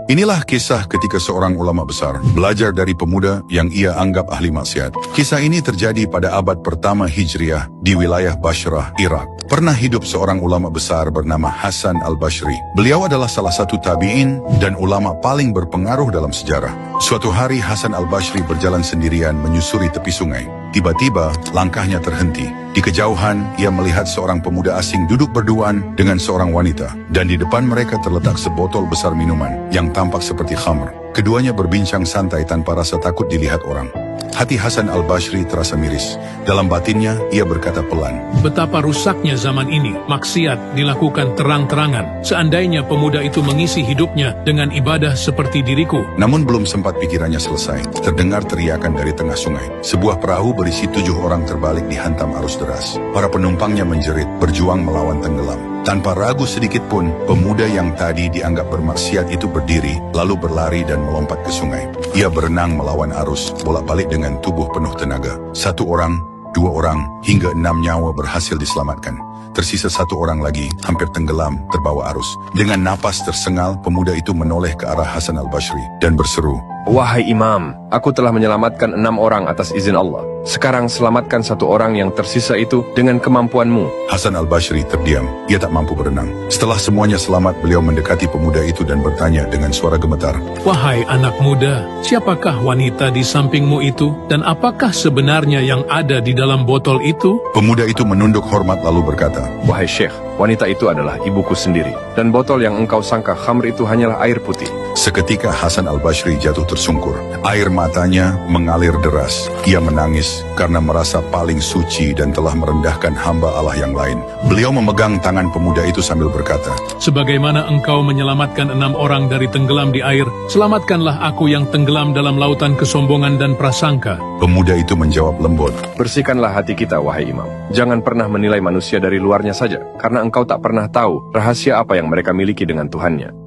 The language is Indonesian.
Inilah kisah ketika seorang ulama besar belajar dari pemuda yang ia anggap ahli maksiat. Kisah ini terjadi pada abad pertama Hijriah di wilayah Bashrah, Irak. Pernah hidup seorang ulama besar bernama Hasan al-Bashri. Beliau adalah salah satu tabi'in dan ulama paling berpengaruh dalam sejarah. Suatu hari Hasan al-Bashri berjalan sendirian menyusuri tepi sungai. Tiba-tiba langkahnya terhenti. Di kejauhan ia melihat seorang pemuda asing duduk berduaan dengan seorang wanita. Dan di depan mereka terletak sebotol besar minuman yang tampak seperti khamr. Keduanya berbincang santai tanpa rasa takut dilihat orang. Hati Hasan al-Bashri terasa miris. Dalam batinnya, ia berkata pelan, "Betapa rusaknya zaman ini, maksiat dilakukan terang-terangan. Seandainya pemuda itu mengisi hidupnya dengan ibadah seperti diriku." Namun belum sempat pikirannya selesai, terdengar teriakan dari tengah sungai. Sebuah perahu berisi 7 orang terbalik dihantam arus deras. Para penumpangnya menjerit, berjuang melawan tenggelam. Tanpa ragu sedikit pun, pemuda yang tadi dianggap bermaksiat itu berdiri, lalu berlari dan melompat ke sungai. Ia berenang melawan arus, bolak-balik dengan tubuh penuh tenaga. 1 orang, 2 orang, hingga 6 nyawa berhasil diselamatkan. Tersisa 1 orang lagi, hampir tenggelam, terbawa arus. Dengan napas tersengal, pemuda itu menoleh ke arah Hasan al-Bashri dan berseru, "Wahai Imam, aku telah menyelamatkan 6 orang atas izin Allah. Sekarang selamatkan 1 orang yang tersisa itu dengan kemampuanmu." Hasan al-Bashri terdiam, ia tak mampu berenang. Setelah semuanya selamat, beliau mendekati pemuda itu dan bertanya dengan suara gemetar, "Wahai anak muda, siapakah wanita di sampingmu itu? Dan apakah sebenarnya yang ada di dalam botol itu?" Pemuda itu menunduk hormat lalu berkata, "Wahai Syekh, wanita itu adalah ibuku sendiri. Dan botol yang engkau sangka khamr itu hanyalah air putih." Seketika Hasan al-Bashri jatuh tersungkur. Air matanya mengalir deras. Ia menangis karena merasa paling suci dan telah merendahkan hamba Allah yang lain. Beliau memegang tangan pemuda itu sambil berkata, "Sebagaimana engkau menyelamatkan 6 orang dari tenggelam di air, selamatkanlah aku yang tenggelam dalam lautan kesombongan dan prasangka." Pemuda itu menjawab lembut, Bersihkanlah hati kita, wahai Imam. Jangan pernah menilai manusia dari luarnya saja, karena engkau tak pernah tahu rahasia apa yang mereka miliki dengan Tuhannya.